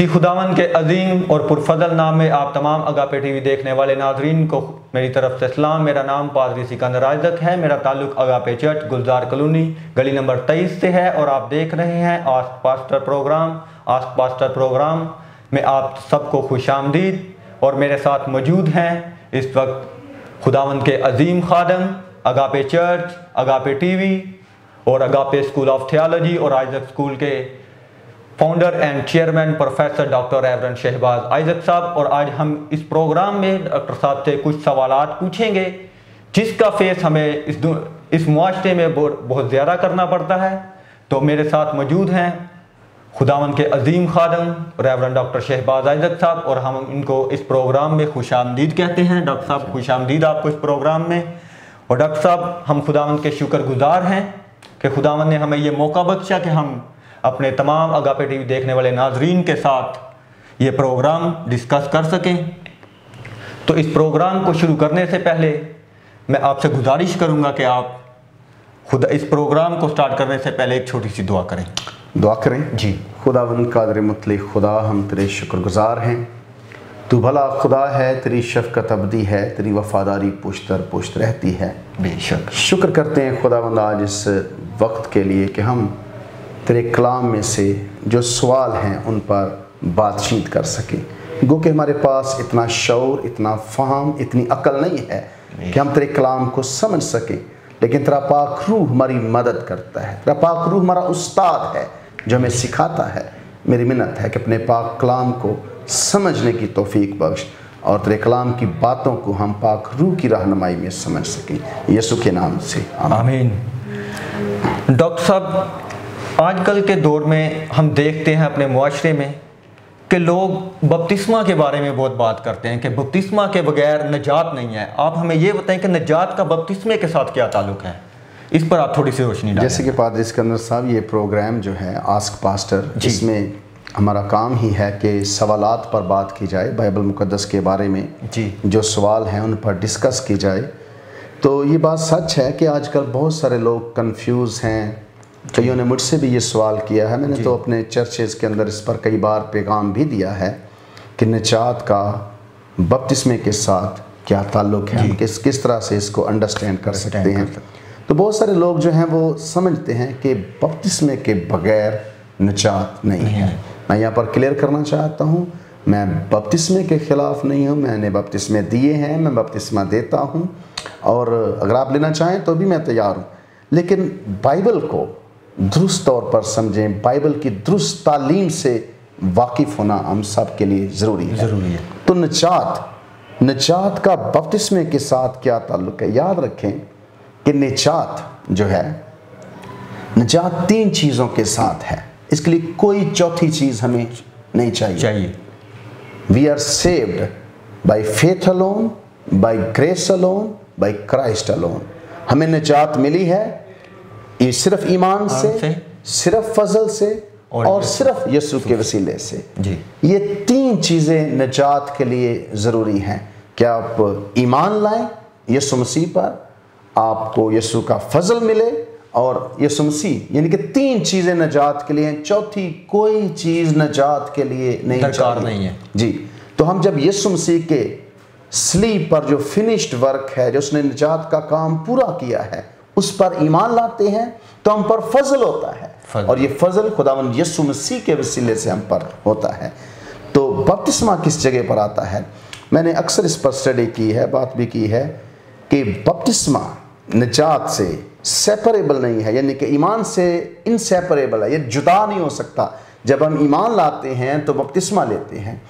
इसी खुदावन के अजीम और पुरफजल नाम में आप तमाम अगापे टीवी देखने वाले नाजरीन को मेरी तरफ से सलाम। मेरा नाम पादरी सिकंदर आइज़क है। मेरा ताल्लुक अगापे चर्च गुलजार कॉलोनी गली नंबर 23 से है और आप देख रहे हैं आस्क पास्टर प्रोग्राम में आप सबको खुशामदीद। और मेरे साथ मौजूद हैं इस वक्त खुदावन के अजीम खादम अगापे चर्च, अगापे टीवी और अगापे स्कूल ऑफ थियोलॉजी और आइज़क स्कूल के founder and chairman professor doctor reverend Shahbaz Isaac साहब। और आज हम इस प्रोग्राम में डॉक्टर साहब से कुछ सवालात पूछेंगे जिसका फेस हमें इस मुआशरे में बहुत ज़्यादा करना पड़ता है। तो मेरे साथ मौजूद हैं खुदावन के अजीम खादम रेवरेंड डॉक्टर शहबाज आइज़क साहब और हम इनको इस प्रोग्राम में खुशामदीद कहते हैं। डॉक्टर साहब खुशामदीद आपको इस प्रोग्राम में। और डॉक्टर साहब हम खुदावन के शुक्रगुजार हैं कि खुदावन ने हमें ये मौका बख्शा कि हम अपने तमाम अगापे टीवी देखने वाले नाजरीन के साथ ये प्रोग्राम डिस्कस कर सकें। तो इस प्रोग्राम को शुरू करने से पहले मैं आपसे गुजारिश करूंगा कि आप खुद इस प्रोग्राम को स्टार्ट करने से पहले एक छोटी सी दुआ करें। दुआ करें जी। खुदावंद कादिर मुतलक खुदा, हम तेरे शुक्रगुजार हैं। तू भला खुदा है, तेरी शफ़क़त अबदी है, तेरी वफ़ादारी पुश्त दर पुश्त रहती है। बेशक शुक्र शुक्र करते हैं खुदावंद आज इस वक्त के लिए कि हम तेरे कलाम में से जो सवाल हैं उन पर बातचीत कर सकें। गो कि हमारे पास इतना शऊर, इतना फ़हम, इतनी अक्ल नहीं है कि हम तेरे कलाम को समझ सकें, लेकिन तेरा पाक रूह हमारी मदद करता है। तेरा पाक रूह हमारा उस्ताद है जो हमें सिखाता है। मेरी मिन्नत है कि अपने पाक कलाम को समझने की तौफीक बख्श और तेरे कलाम की बातों को हम पाक रूह की रहनुमाई में समझ सकें। यीशु के नाम से आमीन। डॉक्टर साहब, आजकल के दौर में हम देखते हैं अपने मुआशरे में कि लोग बपतिस्मा के बारे में बहुत बात करते हैं कि बपतिस्मा के बगैर नजात नहीं है। आप हमें ये बताएं कि नजात का बपतिस्मे के साथ क्या ताल्लुक है, इस पर आप थोड़ी सी रोशनी डालें। जैसे कि पादरी सिकंदर साहब, ये प्रोग्राम जो है आस्क पास्टर, जिसमें हमारा काम ही है कि सवालात पर बात की जाए, बाइबल मुकद्दस के बारे में जी जो सवाल हैं उन पर डिस्कस की जाए। तो ये बात सच है कि आजकल बहुत सारे लोग कंफ्यूज हैं। कईयों ने मुझसे भी ये सवाल किया है। मैंने तो अपने चर्चेज़ के अंदर इस पर कई बार पैगाम भी दिया है कि निजात का बपतिस्मे के साथ क्या ताल्लुक़ है, हम किस तरह से इसको अंडरस्टैंड कर सकते हैं। तो बहुत सारे लोग जो हैं वो समझते हैं कि बपतिस्मे के बगैर निजात नहीं है। मैं यहाँ पर क्लियर करना चाहता हूँ, मैं बपतिस्मे के ख़िलाफ़ नहीं हूँ। मैंने बपतिस्मे दिए हैं, मैं बपतिस्मा देता हूँ और अगर आप लेना चाहें तो भी मैं तैयार हूँ। लेकिन बाइबल को दुरुस्त तौर पर समझें, बाइबल की दुरुस्त तालीम से वाकिफ़ होना हम सब के लिए ज़रूरी है। तो निजात का बपतिस्मे के साथ क्या ताल्लुक़ है? याद रखें कि निजात जो है, निजात 3 चीज़ों के साथ है। इसके लिए कोई चौथी चीज़ हमें नहीं चाहिए। We are saved by faith alone, by grace alone, by Christ alone. हमें निजात मिली है ये सिर्फ ईमान से, सिर्फ फजल से और सिर्फ यीशु के वसीले से जी। ये 3 चीज़ें निजात के लिए ज़रूरी हैं कि आप ईमान लाएं यीशु मसीह पर, आपको यीशु का फजल मिले और यीशु मसीह, यानी कि 3 चीज़ें निजात के लिए हैं। चौथी कोई चीज़ निजात के लिए नहीं है जी। तो हम जब यीशु मसीह के सलीब पर जो फिनिश्ड वर्क है, जो उसने निजात का काम पूरा किया है, उस पर ईमान लाते हैं तो हम पर फजल होता है और ये फजल खुदावंद यीशु मसीह के वसीले से हम पर होता है। तो बपतिस्मा किस जगह पर आता है? मैंने अक्सर इस पर स्टडी की है, बात भी की है कि बपतिस्मा निजात से सेपरेबल नहीं है, यानी कि ईमान से इनसेपरेबल है, ये जुदा नहीं हो सकता। जब हम ईमान लाते हैं तो बपतिस्मा लेते हैं,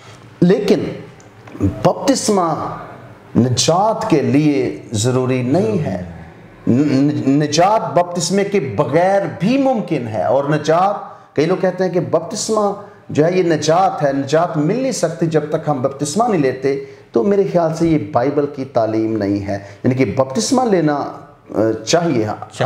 लेकिन बपतिस्मा निजात के लिए ज़रूरी नहीं है। निजात बपतिस्मे के बगैर भी मुमकिन है। और निजात, कई लोग कहते हैं कि बपतिस्मा जो है ये निजात है, निजात मिल नहीं सकती जब तक हम बपतिस्मा नहीं लेते। तो मेरे ख्याल से ये बाइबल की तालीम नहीं है। यानी कि बपतिस्मा लेना चाहिए,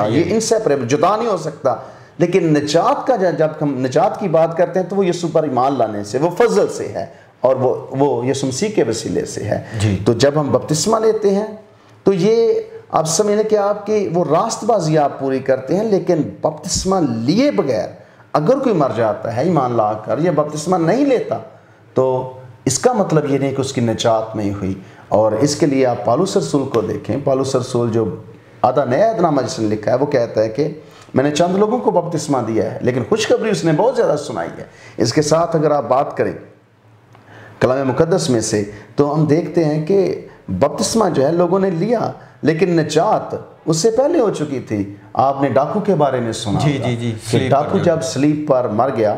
ये इनसेपरेबल, जुदा नहीं हो सकता। लेकिन निजात का जब हम निजात की बात करते हैं तो वो यीशु पर ईमान लाने से, वो फजल से है और वो यीशु मसीह के वसीले से है। तो जब हम बपतिस्मा लेते हैं तो ये आप समझ कि आपकी वो रास्तबाजी आप पूरी करते हैं। लेकिन बपतिस्मा लिए बगैर अगर कोई मर जाता है ईमान लाकर या बपतिस्मा नहीं लेता तो इसका मतलब ये नहीं कि उसकी निजात नहीं हुई। और इसके लिए आप पौलुस रसूल को देखें। पौलुस रसूल जो आधा नया अहदनामा जिसने लिखा है वो कहता है कि मैंने चंद लोगों को बपतिस्मा दिया है, लेकिन खुशखबरी उसने बहुत ज़्यादा सुनाई है। इसके साथ अगर आप बात करें कलाम मुकद्दस में से, तो हम देखते हैं कि बपतिस्मा जो है लोगों ने लिया, लेकिन निजात उससे पहले हो चुकी थी। आपने डाकू के बारे में सुना जी जी जी, कि डाकू जब स्लीप पर मर गया,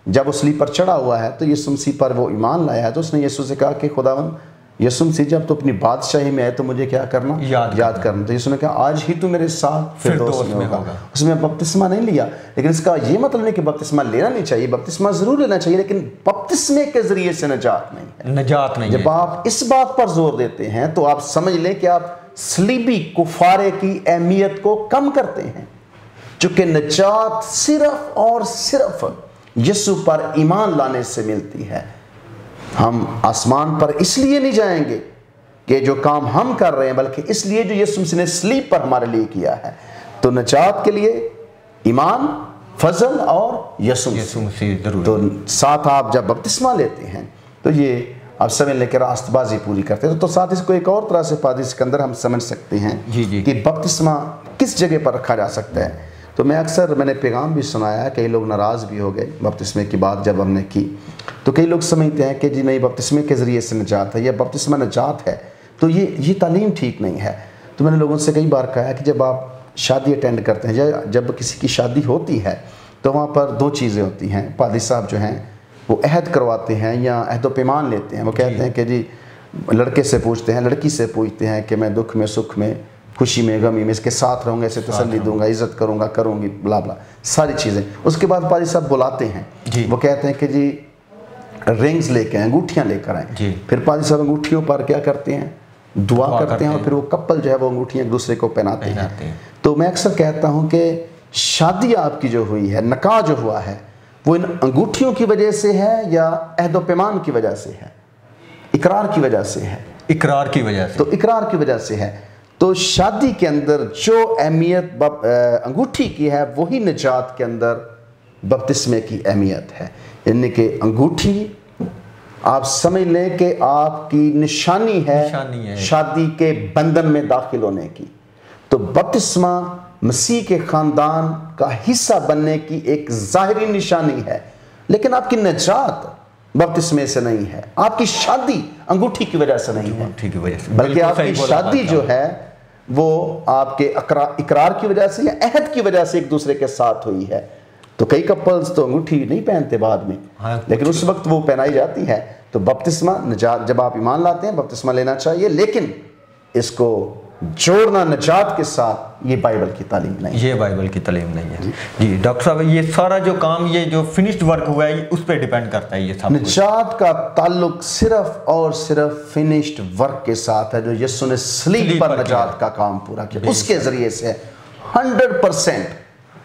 जब वो स्लीप पर चढ़ा हुआ है तो यीशु मसीह पर वो ईमान लाया है, तो उसने यीशु से कहा कि खुदावन यीशु मसीह जब तो अपनी बादशाही में है तो मुझे क्या करना, याद करना। तो यीशु ने कहा आज ही तू मेरे साथ फिरदौस में होगा। उसमें बपतिस्मा नहीं लिया, लेकिन इसका ये मतलब नहीं कि बपतिस्मा लेना नहीं चाहिए, बपतिस्मा जरूर लेना चाहिए, लेकिन बपतिस्मे के जरिए से निजात नहीं है, निजात नहीं। जब आप इस बात पर जोर देते हैं तो आप समझ लें कि आप सलीबी कुफारे की अहमियत को कम करते हैं, चूंकि निजात सिर्फ और सिर्फ यीशु पर ईमान लाने से मिलती है। हम आसमान पर इसलिए नहीं जाएंगे कि जो काम हम कर रहे हैं, बल्कि इसलिए जो यीशु मसीह ने सलीब पर हमारे लिए किया है। तो निजात के लिए ईमान, फजल और यीशु मसीह जरूर। तो साथ आप जब बपतिस्मा लेते हैं तो ये आप समझ लेकर रास्तबाजी पूरी करते हैं। तो साथ इसको एक और तरह से पादरी सिकंदर हम समझ सकते हैं कि बपतिस्मा किस जगह पर रखा जा सकता है। तो मैंने पैगाम भी सुनाया, कई लोग नाराज़ भी हो गए बपतिस्मे की बात जब हमने की। तो कई लोग समझते हैं कि जी नहीं, बपतिस्मे के ज़रिए से निजात है या बपतिस्मा निजात है, तो ये तालीम ठीक नहीं है। तो मैंने लोगों से कई बार कहा है कि जब आप शादी अटेंड करते हैं या जब किसी की शादी होती है तो वहाँ पर दो चीज़ें होती हैं। पादरी साहब जो हैं वो अहद करवाते हैं या अहद व पैमान लेते हैं। वो कहते हैं कि जी लड़के से पूछते हैं, लड़की से पूछते हैं कि मैं दुख में, सुख में, खुशी में, गमी में इसके साथ रहूँगा, इसे तसल्ली दूंगा, इज़्ज़त करूँगा, करूँगी, ब्ला ब्ला सारी चीज़ें। उसके बाद पादरी साहब बुलाते हैं, वो कहते हैं कि जी रिंग्स लेके आए, अंगूठियाँ लेकर आए। फिर पादरी साहब अंगूठियों पर क्या करते हैं, दुआ करते हैं और फिर वो कपल जो है वो अंगूठियाँ एक दूसरे को पहनाते हैं। तो मैं अक्सर कहता हूँ कि शादी आपकी जो हुई है, निकाह जो हुआ है, वो इन अंगूठियों की वजह से है या अहद व पैमान की वजह से है? इकरार की वजह से है। इकरार की वजह से। तो इकरार की वजह से है। तो शादी के अंदर जो अहमियत अंगूठी की है वही निजात के अंदर बपतिस्मे की अहमियत है। यानी कि अंगूठी आप समझ लें कि आपकी निशानी है शादी के बंधन में दाखिल होने की। तो बपतिस्मा मसीह के ख़ानदान का हिस्सा बनने की एक ज़ाहिरी निशानी है, लेकिन आपकी निजात बपतिस्मे से नहीं है, आपकी शादी अंगूठी की वजह से नहीं है, बल्कि आपकी शादी जो है वो आपके इकरार की वजह से या अहद की वजह से एक दूसरे के साथ हुई है। तो कई कपल्स तो अंगूठी नहीं पहनते बाद में, लेकिन उस वक्त वो पहनाई जाती है। तो बपतिस्मा निजात, जब आप ईमान लाते हैं बपतिस्मा लेना चाहिए, लेकिन इसको जोड़ना निजात के साथ ये बाइबल की तालीम नहीं है। ये बाइबल की तालीम नहीं है। जी डॉक्टर साहब, ये सारा जो काम, ये जो फिनिश्ड वर्क हुआ है, उस पर डिपेंड करता है ये सब। निजात का ताल्लुक सिर्फ और सिर्फ फिनिश्ड वर्क के साथ है, जो यीशु ने सलीब पर निजात का काम पूरा किया, उसके जरिए से 100%।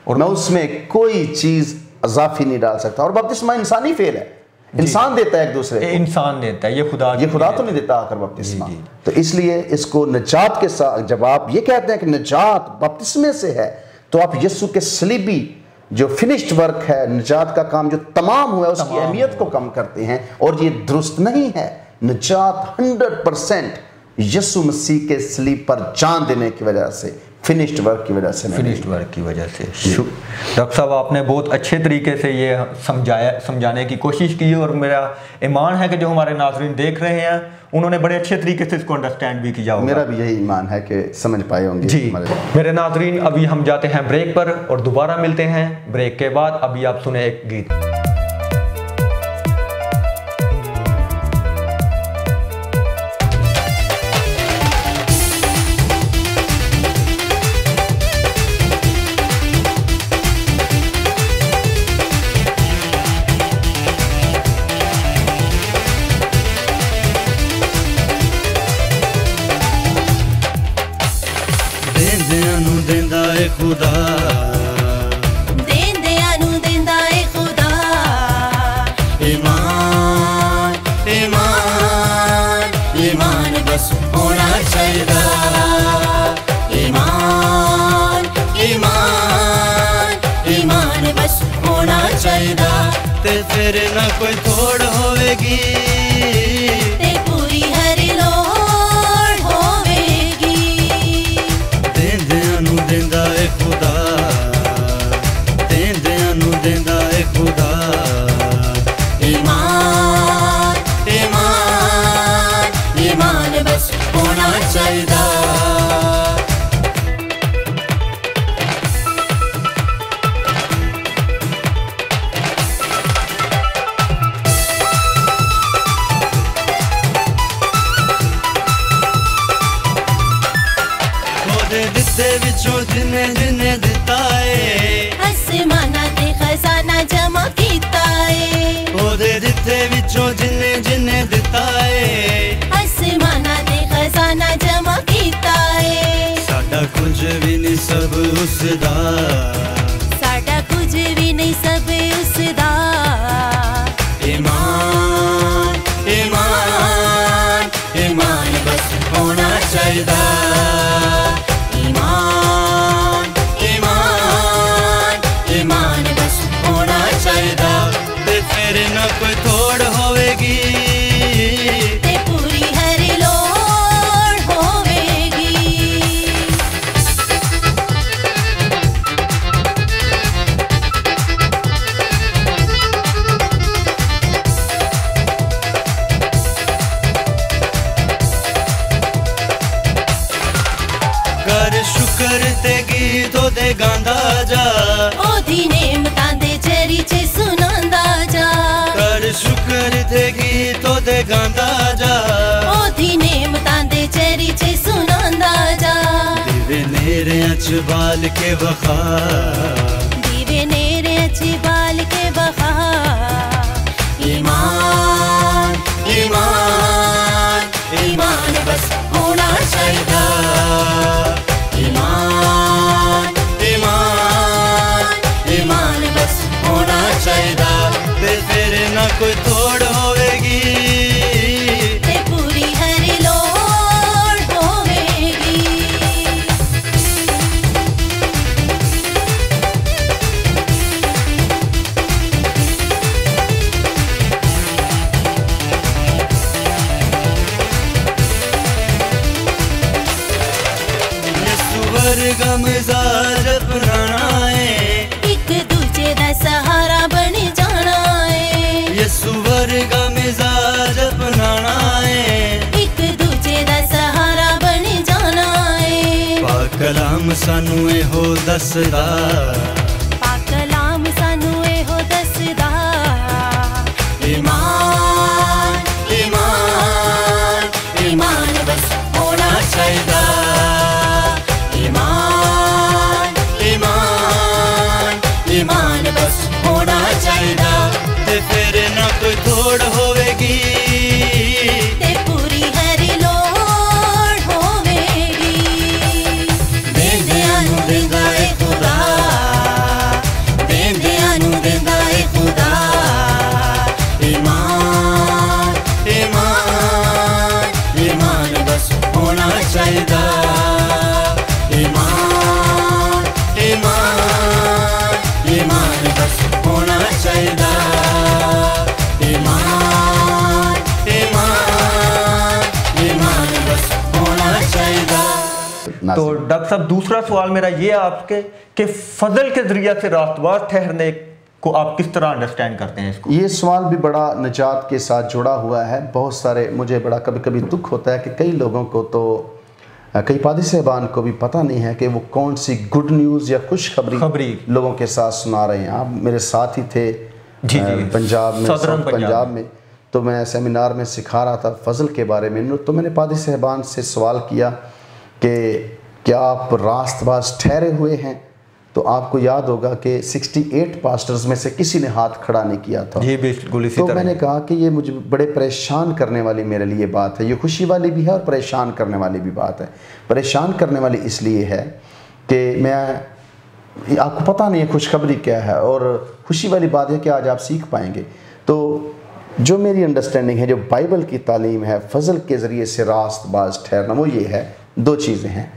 और मैं उसमें कोई चीज अजाफी नहीं डाल सकता। और बपतिस्मा इंसानी फेल है, इंसान देता है एक दूसरे को, इंसान देता है, ये खुदा तो नहीं देता आकर बपतिस्मा। तो इसलिए इसको निजात के साथ, जब आप ये कहते हैं कि निजात बपतिस्मे से है, तो आप यीशु के सलीबी जो फिनिश्ड वर्क है, निजात का काम जो तमाम हुआ है, उसकी अहमियत को कम करते हैं, और ये दुरुस्त नहीं है। निजात 100% यीशु मसीह के सलीब पर जान देने की वजह से, फिनिश्ड वर्क की वजह से, फिनिश्ड वर्क की वजह से। डॉक्टर साहब, आपने बहुत अच्छे तरीके से ये समझाने की कोशिश की, और मेरा ईमान है कि जो हमारे नाज़रीन देख रहे हैं उन्होंने बड़े अच्छे तरीके से इसको अंडरस्टैंड भी किया होगा। मेरा भी यही ईमान है कि समझ पाए होंगे। जी मेरे नाज़रीन, अभी हम जाते हैं ब्रेक पर और दोबारा मिलते हैं ब्रेक के बाद। अभी आप सुने एक गीत। खुदा देंदियां नू देंदा है खुदा। ईमान ईमान ईमान बस होना चाहिए। ईमान ईमान ईमान बस होना चाहिए, ते फिर ना कोई थोड़ होवेगी। दिते विचों जिन्ने जिन्ने दिता है आसमाना ते खजाना जमा कीता है ओदे दिते विचों जिन्ने जिन्ने दिता है आसमाना ते खजाना जमा कीता है साडा कुछ भी नहीं सब उसदा साडा कुछ भी नहीं सब उसदा ईमान ईमान ईमान बस होना चाहिदा ईमान ईमान ईमान बस होना चाहिदा ते फिर न कोई तोड़ होवेगी ते पूरी हर लोड़ होवेगी कर शुक्र ते गीत दे गांदा जा ओदी नेमतां दे चेरी च सुनांदा जा कर शुक्र ते गीत दे गांदा जा ओदी नेमतां दे चेरी च सुनांदा जा दिवे नेरे च बाल के वखा दीवे नेरे च बाल के बहा ईमान ईमान ईमान बस होना चाहिदा ईमान ईमान ईमान बस होना चाहिदा ते फिर न कोई तोड़ होवेगी ते पूरी हर लोड़ होवेगी सुवर का मिजाज अपनाना है एक दूजे दा सहारा बन जाना है ये सुवर का मिजाज अपनाना है एक दूजे दा सहारा बन जाना है पाक कलाम सानू एहो दसदा पाक कलाम सानू एहो दसदा ईमान ईमान ईमान बस होना चाहिदा ईमान ईमान ईमान बस होना चाहिदा ते फिर न कोई तोड़ होवेगी ते पूरी हर लोड़ होवेगी देंदियां नू देंदा ए खुदा देंदियां नू देंदा ए खुदा ईमान ईमान ईमान बस होना चाहिदा ईमान ईमान ईमान बस होना चाहिदा ईमान ईमान ईमान बस होना चाहिदा तो डॉक्टर साहब दूसरा सवाल मेरा ये है आपके कि फजल के जरिए से रास्तबाज ठहरने को आप किस तरह अंडरस्टैंड करते हैं इसको? ये सवाल भी बड़ा निजात के साथ जुड़ा हुआ है। बहुत सारे मुझे बड़ा कभी कभी दुख होता है कि कई लोगों को तो कई पादी साहबान को भी पता नहीं है कि वो कौन सी गुड न्यूज़ या खुशखबरी लोगों के साथ सुना रहे हैं। आप मेरे साथ ही थे जी जी पंजाब में, पंजाब में, तो मैं सेमिनार में सिखा रहा था फजल के बारे में। तो मैंने पादी साहबान से सवाल किया कि क्या आप रास्तबाज ठहरे हुए हैं? तो आपको याद होगा कि 68 पास्टर्स में से किसी ने हाथ खड़ा नहीं किया था। जी बिल्कुल इसी तो तरह। मैंने कहा कि ये मुझे बड़े परेशान करने वाली मेरे लिए बात है। ये खुशी वाली भी है और परेशान करने वाली भी बात है। परेशान करने वाली इसलिए है कि मैं आपको पता नहीं है खुशखबरी क्या है, और खुशी वाली बात है कि आज आप सीख पाएंगे। तो जो मेरी अंडरस्टैंडिंग है, जो बाइबल की तालीम है फजल के ज़रिए से रास्तबाज ठहरना, वो ये है, दो चीज़ें हैं,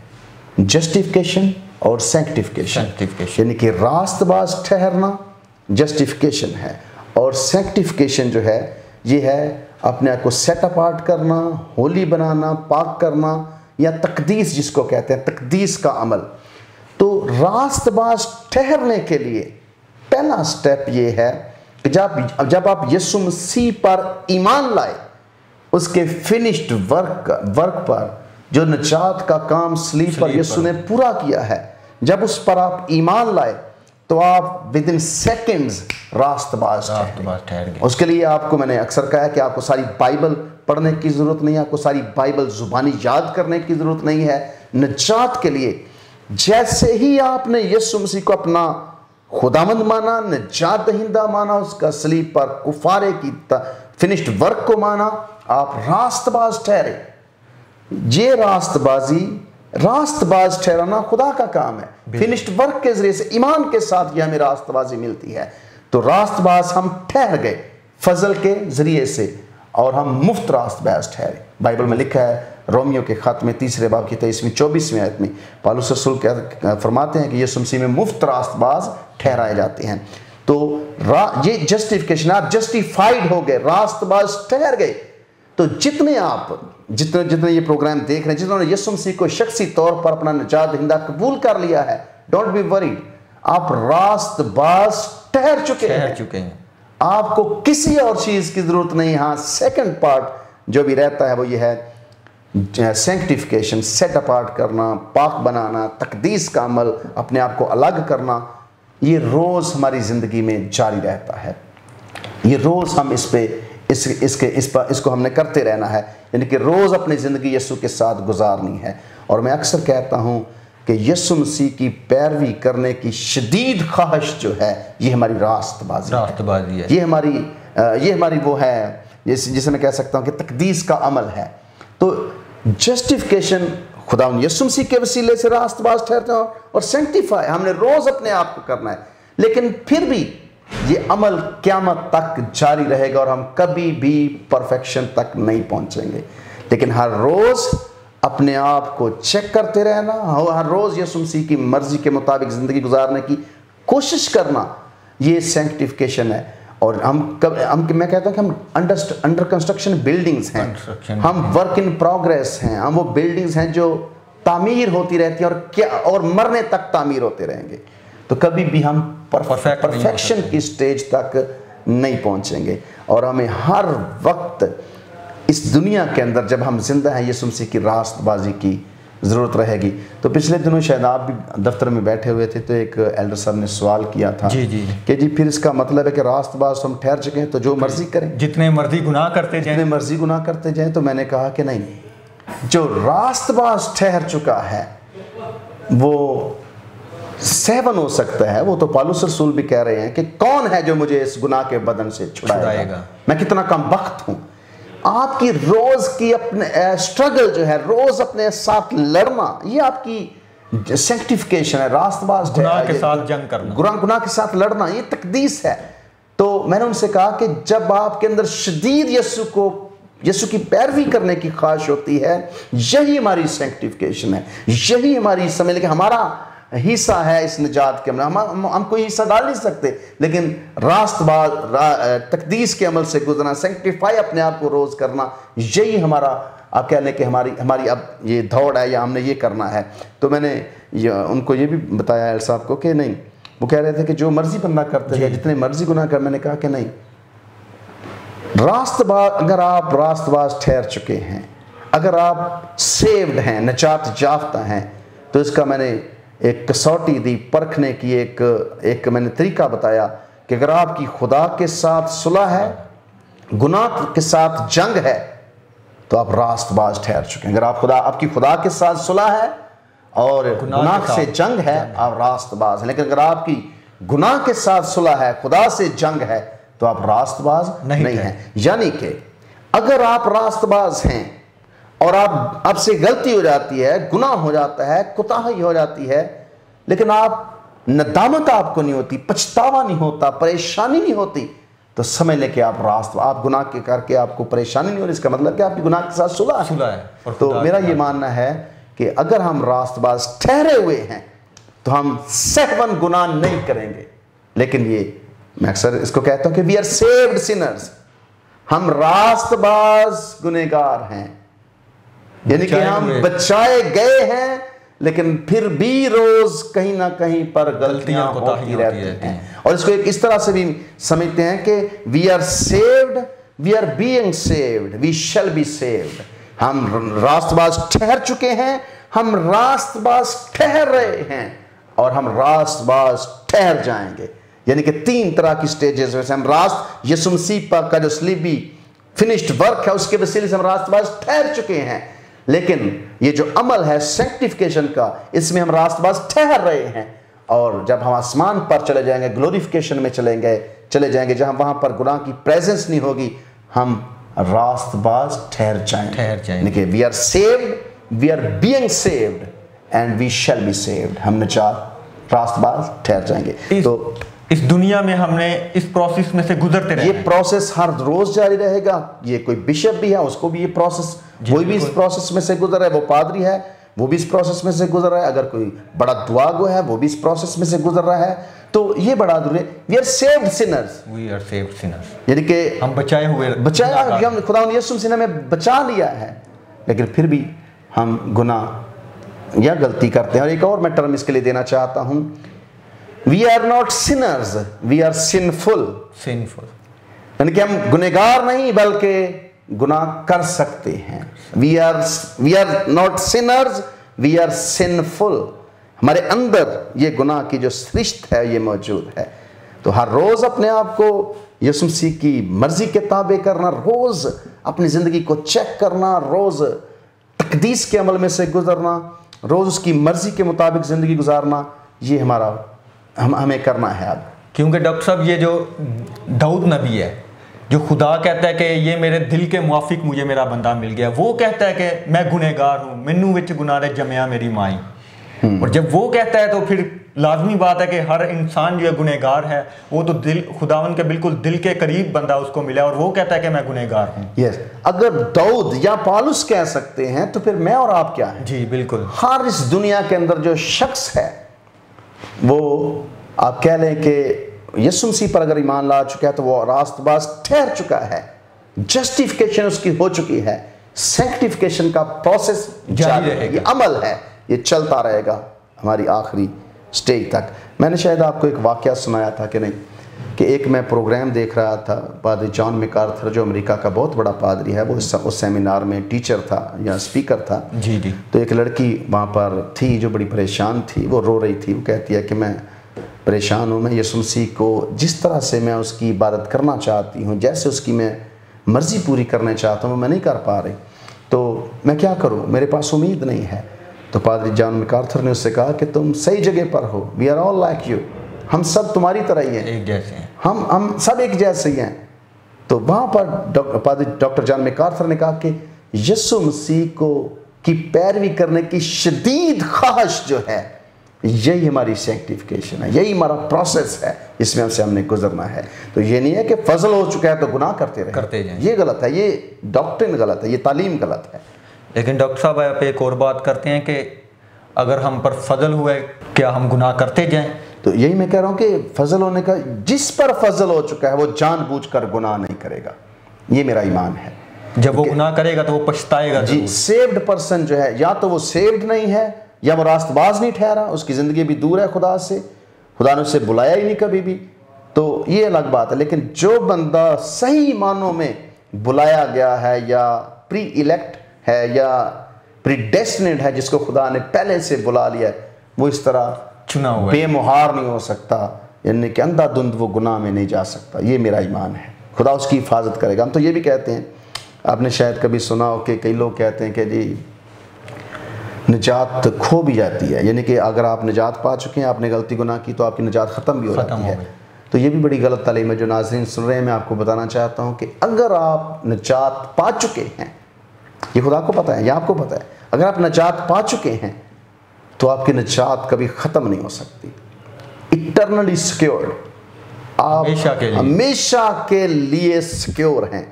जस्टिफिकेशन और सैंक्टिफिकेशन। यानी कि रास्तबाज ठहरना जस्टिफिकेशन है, और सैंक्टिफिकेशन जो है ये है अपने आप को सेट अपार्ट करना, होली बनाना, पाक करना, या तकदीस जिसको कहते हैं, तकदीस का अमल। तो रास्तबाज ठहरने के लिए पहला स्टेप ये है कि जब आप यीशु मसीह पर ईमान लाए, उसके फिनिश्ड वर्क पर, जो निजात का काम सलीब पर यीशु ने पूरा किया है, जब उस पर आप ईमान लाए तो आप विद इन सेकेंड्स रास्तबाज ठहर गए। उसके लिए आपको, मैंने अक्सर कहा है कि आपको सारी बाइबल पढ़ने की ज़रूरत नहीं है, आपको सारी बाइबल ज़ुबानी याद करने की ज़रूरत नहीं है। निजात के लिए जैसे ही आपने यीशु मसीह को अपना खुदावंद माना, निजात दहिंदा माना, उसका सलीब पर कुफारे की फिनिश्ड वर्क को माना, आप रास्तबाज ठहरे। ये रास्तबाज ठहराना खुदा का काम है। फिनिश्ड वर्क के जरिए से, ईमान के साथ ये हमें रास्तबाजी मिलती है। तो रास्तबाज हम ठहर गए फजल के जरिए से, और हम मुफ्त रास्तबाज ठहरे। बाइबल में लिखा है रोमियो के खत में 3 बाब की 23-24 आयत में पौलुस रसूल फरमाते हैं कि यीशु मसीह में मुफ्त रास्तबाज ठहराए जाते हैं। तो ये जस्टिफिकेशन, आप जस्टिफाइड हो गए, रास्तबाज ठहर गए। तो जितने ये प्रोग्राम देख रहे हैं, जिन्होंने यीशु मसीह को शख्सी तौर पर अपना निजात दहिंदा कबूल कर लिया है, डोंट बी वरीड, आप रास्तबाज ठहर चुके हैं। आपको किसी और चीज की जरूरत नहीं। हाँ, सेकंड पार्ट जो भी रहता है वो ये है सैंक्टिफिकेशन, सेट अपार्ट करना, पाक बनाना, तकदीस का अमल, अपने आप को अलग करना। ये रोज हमारी जिंदगी में जारी रहता है। ये रोज हम इसको हमने करते रहना है, यानी कि रोज अपनी जिंदगी यीशु के साथ गुजारनी है। और मैं अक्सर कहता हूं कि यीशु मसीह की पैरवी करने की शदीद ख्वाहिश जो है, ये हमारी रास्तबाजी है। ये हमारी वो है जिसे मैं कह सकता हूं कि तकदीस का अमल है। तो जस्टिफिकेशन खुदा यीशु मसीह के वसीले से रास्तबाज ठहरते हैं, और सेंटिफाई हमने रोज अपने आप को करना है। लेकिन फिर भी ये अमल क़यामत तक जारी रहेगा, और हम कभी भी परफेक्शन तक नहीं पहुंचेंगे। लेकिन हर रोज अपने आप को चेक करते रहना, हर रोज यीशु मसीह की मर्जी के मुताबिक जिंदगी गुजारने की कोशिश करना, ये सैंक्टिफिकेशन है। और मैं कहता हूं कि हम अंडर कंस्ट्रक्शन बिल्डिंग्स हैं, हम वर्क इन प्रोग्रेस हैं, हम वो बिल्डिंग्स हैं जो तामीर होती रहती हैं और मरने तक तामीर होते रहेंगे। तो कभी भी हम परफेक्शन की स्टेज तक नहीं पहुंचेंगे। और हमें हर वक्त इस दुनिया के अंदर जब हम जिंदा हैं, यीशु मसीह की रास्तबाजी की ज़रूरत रहेगी। तो पिछले दिनों शायद आप भी दफ्तर में बैठे हुए थे, तो एक एल्डर साहब ने सवाल किया था कि जी फिर इसका मतलब है कि रास्तबाज हम ठहर चुके हैं तो जो मर्जी करें, जितने मर्जी गुनाह करते जाएं। तो मैंने कहा कि नहीं, जो रास्तबाज ठहर चुका है वो 7 हो सकता है। वो तो पौलुस रसूल भी कह रहे हैं कि कौन है जो मुझे इस गुनाह के बदन से छुड़ाएगा, मैं कितना कम बख्त हूँ। आपकी रोज की अपने स्ट्रगल जो है, रोज अपने साथ लड़ना, ये आपकी सैंक्टिफिकेशन है। रास्तबाज गुनाह के साथ जंग करना, गुनाह के साथ लड़ना, ये तकदीस है। तो मैंने उनसे कहा कि जब आपके अंदर शदीद यीशु की पैरवी करने की ख्वाहिश होती है, यही हमारी सैंक्टिफिकेशन है, यही हमारी समझ लें कि हमारा हिस्सा है इस निजात के अमल। हम कोई हिस्सा डाल नहीं सकते, लेकिन रास्तबाज तकदीस के अमल से गुजरना, सैंक्टिफाई अपने आप को रोज करना, यही हमारा, आप कह लें कि हमारी अब ये दौड़ है या हमने ये करना है। तो मैंने उनको ये भी बताया एल साहब को कि नहीं, वो कह रहे थे कि जो मर्जी बंदा करते थे, जितने मर्जी गुनाह कर, मैंने कहा कि नहीं, अगर आप रास्तबाज ठहर चुके हैं, अगर आप सेव्ड हैं, निजात याफ्ता हैं, तो इसका मैंने एक कसौटी दी, परखने की एक मैंने तरीका बताया कि अगर आपकी खुदा के साथ सुलह है, गुनाह के साथ जंग है, तो आप रास्तबाज ठहर चुके हैं। अगर आपकी खुदा के साथ सुलह है और गुनाह से जंग है, आप रास्तबाज हैं। लेकिन अगर आपकी गुनाह के साथ सुलह है, खुदा से जंग है, तो आप रास्तबाज नहीं हैं। यानी कि अगर आप रास्तबाज हैं और आपसे गलती हो जाती है, गुनाह हो जाता है, कुताही हो जाती है, लेकिन आप नदामत आपको नहीं होती, पछतावा नहीं होता, परेशानी नहीं होती, तो समझ लें कि आप गुनाह के करके आपको परेशानी नहीं हो रही, इसका मतलब कि आपकी गुनाह के साथ सुलह है। तो मेरा ये मानना है कि अगर हम रास्तबाज ठहरे हुए हैं तो हम 7 गुनाह नहीं करेंगे। लेकिन ये मैं अक्सर इसको कहता हूं कि वी आर सेव्ड सिनर्स, हम रास्तबाज गुनहगार हैं, यानी कि हम बचाए गए हैं, लेकिन फिर भी रोज कहीं ना कहीं पर गलतियां होती रहती हैं। और इसको एक इस तरह से भी समझते हैं कि we are saved, we are being saved, we shall be saved. हम रास्तबाज ठहर चुके हैं, हम रास्तबाज ठहर रहे हैं, और हम रास्तबाज ठहर जाएंगे। यानी कि 3 तरह की स्टेजेस में हम यीशु मसीह का जो सलीबी फिनिश्ड वर्क है, उसके वसीले से हम रास्तबाज ठहर चुके हैं। लेकिन ये जो अमल है सैंक्टिफिकेशन का, इसमें हम रास्तबाज ठहर रहे हैं। और जब हम आसमान पर चले जाएंगे, ग्लोरिफिकेशन में चले जाएंगे, जहां वहां पर गुनाह की प्रेजेंस नहीं होगी, हम रास्तबाज ठहर जाएंगे। We are saved, we are being saved and we shall be saved. हम निजात रास्तबाज ठहर जाएंगे। तो इस दुनिया में हमने इस प्रोसेस में से गुजरते रहे। ये प्रोसेस हर रोज जारी रहेगा। ये कोई बिशप भी है, उसको भी ये प्रोसेस, कोई भी इस प्रोसेस में से गुजर रहा है। वो पादरी है, वो भी इस प्रोसेस में से गुजर रहा है। अगर कोई बड़ा दुआगो है, वो भी इस प्रोसेस में से गुजर रहा है। तो ये बड़ा जरूरी है। We are saved sinners, we are saved sinners, यानी कि हम बचाया हम खुदा यीशु मसीह ने हमें बचा लिया है, लेकिन फिर भी हम गुनाह या गलती करते हैं। और एक और मैं टर्म इसके लिए देना चाहता हूं, we are not sinners, we are sinful. यानी कि हम गुनहगार नहीं बल्कि गुनाह कर सकते हैं। We are not sinners, we are sinful. हमारे अंदर ये गुनाह की जो सृष्ट है ये मौजूद है। तो हर रोज अपने आप को यीशु मसीह की मर्जी के ताबे करना, रोज अपनी जिंदगी को चेक करना, रोज तकदीस के अमल में से गुजरना, रोज उसकी मर्जी के मुताबिक जिंदगी गुजारना, ये हमें करना है अब। क्योंकि डॉक्टर साहब ये जो दाऊद नबी है, जो खुदा कहता है कि ये मेरे दिल के मुआफिक मुझे मेरा बंदा मिल गया, वो कहता है कि मैं गुनहगार हूँ, मैनू विच गुनाह दे जमया मेरी माई। और जब वो कहता है तो फिर लाजमी बात है कि हर इंसान जो है गुनहगार है, वो तो दिल खुदावन के बिल्कुल दिल के करीब बंदा उसको मिला, और वो कहता है कि मैं गुनहगार हूँ। यस, अगर दाऊद या पालुस कह सकते हैं तो फिर मैं और आप क्या हैं? जी बिल्कुल। हर इस दुनिया के अंदर जो शख्स है, वो आप कह लें कि यीशु मसीह पर अगर ईमान ला चुका है तो वो रास्तबाज ठहर चुका है। जस्टिफिकेशन उसकी हो चुकी है। सैंक्टिफिकेशन का प्रोसेस जारी रहेगा, ये अमल है, ये चलता रहेगा हमारी आखिरी स्टेज तक। मैंने शायद आपको एक वाकया सुनाया था कि नहीं, कि एक मैं प्रोग्राम देख रहा था, पादरी जॉन मैकार्थर जो अमेरिका का बहुत बड़ा पादरी है, वो उस सेमिनार में टीचर था या स्पीकर था। जी जी। तो एक लड़की वहाँ पर थी जो बड़ी परेशान थी, वो रो रही थी। वो कहती है कि मैं परेशान हूँ, मैं यीशु मसीह को जिस तरह से मैं उसकी इबादत करना चाहती हूँ, जैसे उसकी मैं मर्ज़ी पूरी करना चाहता हूँ, मैं नहीं कर पा रही, तो मैं क्या करूँ, मेरे पास उम्मीद नहीं है। तो पादरी जॉन मैकार्थर ने उससे कहा कि तुम सही जगह पर हो। We are all like you, हम सब तुम्हारी तरह ही हैं, एक जैसे हैं, हम सब एक जैसे ही हैं। तो वहाँ पर पादरी डॉक्टर जॉन मैकार्थर ने कहा कि यीशु मसीह को की पैरवी करने की शदीद ख्वाहिश जो है, यही हमारी सैंक्टिफिकेशन है, यही हमारा प्रोसेस है, इसमें हमने गुजरना है। तो ये नहीं है कि फजल हो चुका है तो गुनाह करते जाएं, ये गलत है, ये डॉक्ट्रिन गलत है, ये तालीम गलत है। लेकिन डॉक्टर साहब आप एक और बात करते हैं कि अगर हम पर फजल हुआ है, क्या हम गुनाह करते जाएं? तो यही मैं कह रहा हूँ कि फजल होने का, जिस पर फजल हो चुका है वो जानबूझकर गुनाह नहीं करेगा, ये मेरा ईमान है। जब वो गुनाह करेगा तो वो पछताएगा जी। सेव्ड पर्सन जो है, या तो वो सेव्ड नहीं है या वो रास्तबाज नहीं ठहरा, उसकी ज़िंदगी भी दूर है खुदा से, खुदा ने उसे बुलाया ही नहीं कभी भी, तो ये अलग बात है। लेकिन जो बंदा सही मानों में बुलाया गया है, या प्री इलेक्ट है, या प्रीडेस्टिनेट है, जिसको खुदा ने पहले से बुला लिया है, वो इस तरह चुना हुआ बेमुहार नहीं हो सकता, यानी कि अंधाधुंध वो गुनाह में नहीं जा सकता। ये मेरा ईमान है, खुदा उसकी हिफाजत करेगा। हम तो ये भी कहते हैं, आपने शायद कभी सुना हो कि कई लोग कहते हैं कि जी निजात खो भी जाती है, यानी कि अगर आप निजात पा चुके हैं, आपने गलती गुनाह की, तो आपकी निजात ख़त्म भी हो जाती है। तो ये भी बड़ी गलत तालीम है जो नाज़रीन सुन रहे हैं। मैं आपको बताना चाहता हूँ कि अगर आप निजात पा चुके हैं, ये खुदा को पता है या आपको पता है, अगर आप निजात पा चुके हैं तो आपकी निजात कभी ख़त्म नहीं हो सकती। इटरनली सिक्योर्ड, आप हमेशा के लिए सिक्योर हैं।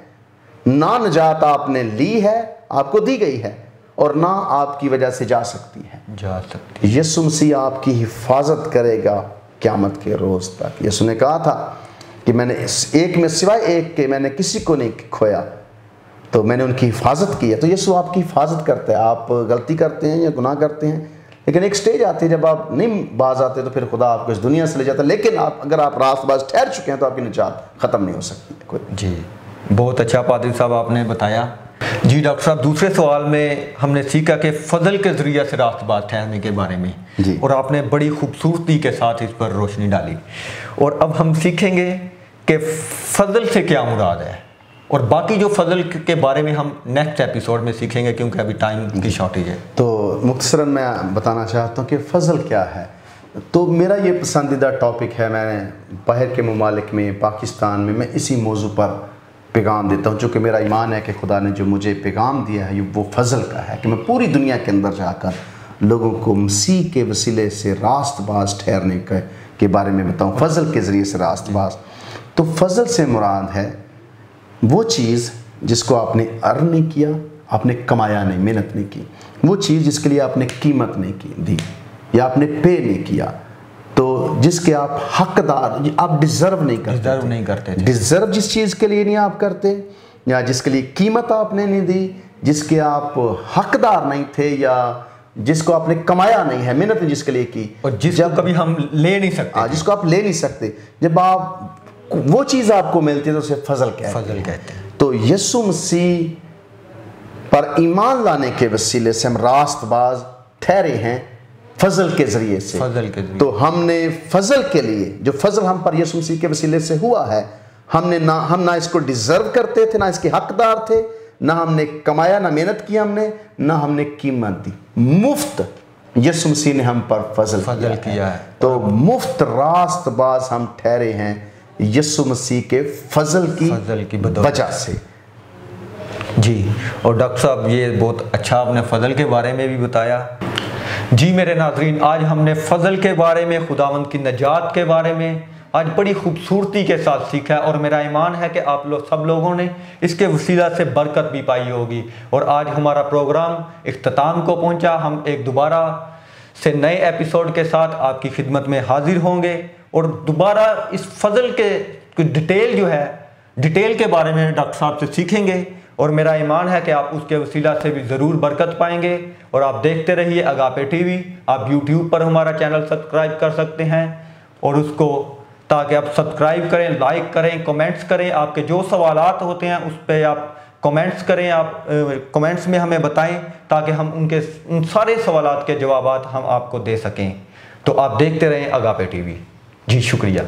ना निजात आपने ली है, आपको दी गई है, और ना आपकी वजह से जा सकती है। यीशु मसीह आपकी हिफाजत करेगा क़यामत के रोज़ तक। यीशु ने कहा था कि मैंने एक में सिवाय एक के मैंने किसी को नहीं खोया, तो मैंने उनकी हिफाजत की है। तो यीशु आपकी हिफाजत करता है। आप गलती करते हैं या गुनाह करते हैं, लेकिन एक स्टेज आती है जब आप नहीं बाज आते, तो फिर खुदा आपको इस दुनिया से ले जाता है। लेकिन अगर आप रास्तबाज ठहर चुके हैं तो आपकी निजात ख़त्म नहीं हो सकती कोई। जी, बहुत अच्छा पादरी साहब आपने बताया। जी डॉक्टर साहब, दूसरे सवाल में हमने सीखा कि फजल के ज़रिए से रास्तबाज ठहरने के बारे में जी, और आपने बड़ी खूबसूरती के साथ इस पर रोशनी डाली। और अब हम सीखेंगे कि फजल से क्या मुराद है। और बाकी जो फजल के बारे में हम नेक्स्ट एपिसोड में सीखेंगे, क्योंकि अभी टाइम की शॉर्टेज है। तो मुख्तसरन मैं बताना चाहता हूँ कि फ़ज़ल क्या है। तो मेरा ये पसंदीदा टॉपिक है, मैंने बाहर के ममालिक में, पाकिस्तान में, मैं इसी मौजू पर पैगाम देता हूँ, चूँकि मेरा ईमान है कि खुदा ने जो मुझे पैगाम दिया है वो फ़ज़ल का है कि मैं पूरी दुनिया के अंदर जाकर लोगों को मसीह के वसीले से रास्तबाज ठहरने के बारे में बताऊँ, फ़ज़ल के ज़रिए से रास्तबाज। तो फ़ज़ल से मुराद है वो चीज़ जिसको आपने अर्न नहीं किया, आपने कमाया नहीं, मेहनत नहीं की, वो चीज़ जिसके लिए आपने कीमत नहीं की दी या आपने पे नहीं किया, तो जिसके आप हकदार, आप डिज़र्व नहीं करते, डिज़र्व जिस चीज़ के लिए नहीं आप करते, या जिसके लिए कीमत आपने नहीं दी, जिसके आप हकदार नहीं थे, या जिसको आपने कमाया नहीं है, मेहनत जिसके लिए की, और जिसको कभी हम ले नहीं सकते, जिसको आप ले नहीं सकते, जब आप वो चीज़ आपको मिलती है तो उसे फ़ज़ल कहते हैं। तो यीशु मसीह पर ईमान लाने के वसीले से हम रास्तबाज ठहरे हैं फ़ज़ल के ज़रिए से। तो हमने फ़ज़ल के लिए, जो फ़ज़ल हम पर यीशु मसीह के वसीले से हुआ है, हम ना इसको डिज़र्व करते थे, ना इसके हकदार थे, ना हमने कमाया, ना मेहनत की हमने, ना हमने कीमत दी, मुफ्त यीशु मसीह ने हम पर फ़ज़ल किया है। तो मुफ्त रास्तबाज हम ठहरे हैं यीशु मसीह के फ़ज़ल की वजह से। जी, और डॉक्टर साहब ये बहुत अच्छा आपने फ़ज़ल के बारे में भी बताया। जी मेरे नाज़रीन, आज हमने फ़ज़ल के बारे में, खुदावंद की नजात के बारे में आज बड़ी खूबसूरती के साथ सीखा है, और मेरा ईमान है कि आप लोग सब लोगों ने इसके वसीला से बरकत भी पाई होगी। और आज हमारा प्रोग्राम इख्तिताम को पहुंचा। हम एक दोबारा से नए एपिसोड के साथ आपकी खिदमत में हाजिर होंगे, और दोबारा इस फ़ज़ल के डिटेल के बारे में डॉक्टर साहब से सीखेंगे, और मेरा ईमान है कि आप उसके वसीला से भी ज़रूर बरकत पाएंगे। और आप देखते रहिए अगापे टीवी। आप यूट्यूब पर हमारा चैनल सब्सक्राइब कर सकते हैं, और उसको ताकि आप सब्सक्राइब करें, लाइक करें, कमेंट्स करें। आपके जो सवालात होते हैं उस पर आप कमेंट्स करें, आप कमेंट्स में हमें बताएं, ताकि हम उन सारे सवालात के जवाबात हम आपको दे सकें। तो आप देखते रहें अगापे टीवी। जी शुक्रिया।